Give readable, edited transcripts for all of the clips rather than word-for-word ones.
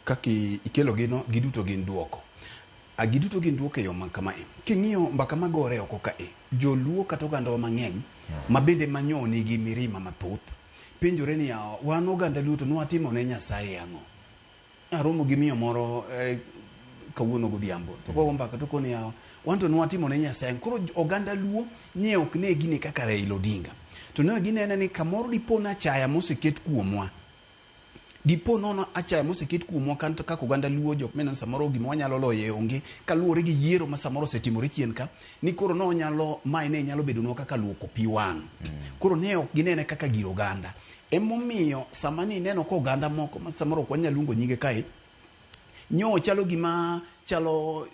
kaki ikelo gino giduto gin duoko. Giduto gin duoko yo kama e. King'iyo mbaka magore oko ka e. Joluo kata oganda mang'eny ma bende manyo nigi mirima mathoth. Penjore ni wan oganda luo to nwatimo ne Nyasaye ang'o. Aromo gi miyo moro kawuono godhiambo. To kogo mbaka to koni wan to nwatimo ne Nyasaye. Koro oganda luo ne ok ne gine kaka Raila Odinga. To ne ginene ni kamoro dipo na achaya moseket kuomwa. Dipo nono achaya moseket kuomwa kanto kaka oganda luo jok menen samoro gima wanyalo loye onge kaluwore gi yiero ma samoro osetimore chien ka ni koro no nyalo maine nyalo bedonwa kaka luoko pi wang'. Koro ne ok ginene kaka gir oganda. Emomiyo sama ni neno ko oganda moko ma samoro ok wanyalo luongo nyige kae nyo chalo gima chalo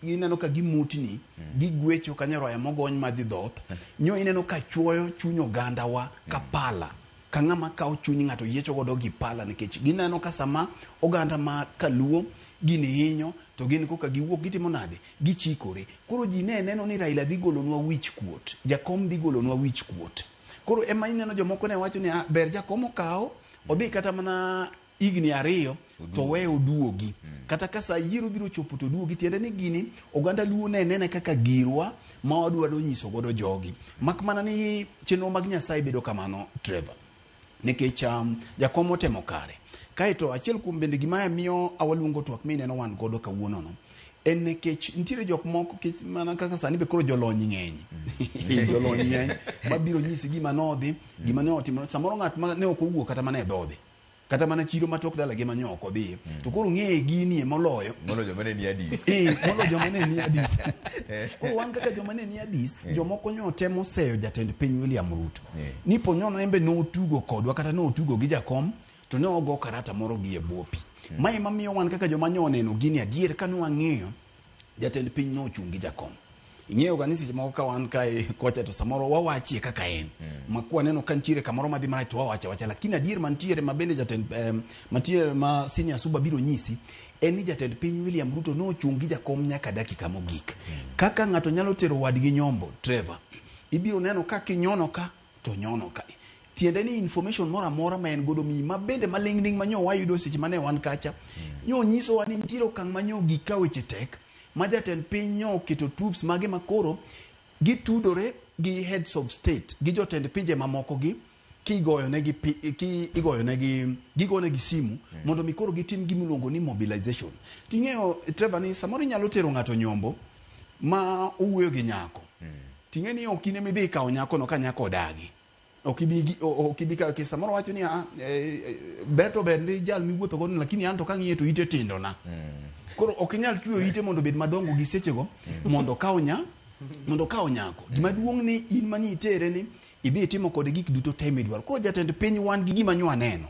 ineno ka gimutni gigwecho kanyaroya mogony madhi dhoth nyo ineno ka chuoyo chuny oganda wa ka pala ka ng'ama kao chuny ng'ato yiecho godo gi pala nikech gineno ka sama oganda ma kaluo gini hinyo to gin koka giwuok gitimo nade gichikore. Koro ji ne neno ni Raila dhi golonwa wich kuot, Jakom dhi golonwa wich kuot. Koro ema ineno jomoko ne wacho ni ber Jakom okao odhi kata mana igni 2 to we oduogi kata kasa yiero biro chopo to duogi. Tiende ni gini oganda luo ne nene kaka girwa ma wadwaro nyiso godo jogi. Mak mana ni chenro mag Nyasaye bedo kamano Trevor. Nikech Jakom otemo kare. Kaito achiel kuom bende gima miyo awaluongo twak mineno wan godo kawuono no en nikech nitiere jok moko kech mana kaka sani be koro jolony ng'eny. Jolony ng'eny mabiro nyisi gima nodhi, gima ne otimo. Samoro ng'at ma ne ok owuok kata mana e dhodhe. Kata mana chiro matok dala gima nyo ok odhi. To koro ng'eye gini moloyo joma ne ni Addis. Moloyo joma ne ni Addis. Koro wan kaka joma ne ni Addis, jomoko nyo temo seyo jatend piny William Ruto. Ni po nyono embe no tugo kodwa kata no tugo gi Jakom to ne ogo karata moro gi e bopi. Mai mamiyo wan kaka joma nyo neno gini adier kanu wang'eyo jatend piny no chung' gi Jakom. Ing'eyo ganisi moko ka wan kae kocha to samoro wawachie kaka en. Makwa neno kantiere kamoro madhi marach to wawacha lakini adier mantiere mabende jatend mantiere ma senior suba biro nyisi en ni jatend piny William Ruto no chung' gi Jakom nyaka dakika mogik. Kaka ng'ato nyalo tero wadgi nyombo Trevor, ibiro neno ka kinyono ka to nyono ka. Tiende ni information mora mora ma en godo mi mabende maling'ling manyo wayudo seche mane wan kacha nyo nyiso wa ni nitiere okang' manyo gika weche tek ma jatend piny nyo keto troops mage makoro gitudore gi heads of state gi jotend pinje mamoko gi kigoyo negi simu mondo mikoro gitim gimiluongo ni mobilization. Ting'eyo Trevor ni samoro nyalo tero ng'ato nyombo ma owuoyo gi nyako. Ting'e ni okine midhi kawo nyako no ka nyako odagi. Okibi ka samoro wacho ni beto bende jal miwuotho godo lakini anto ka ng'iye to ite tindo na. Koro okinyal tuyo ite mondo bed madongo gi sechego mondo kawo nyako. Gima duong' ni in mani itere ni ibi timo kode gik duto time idwaro. Koro jatend piny wan gi gima nywa neno.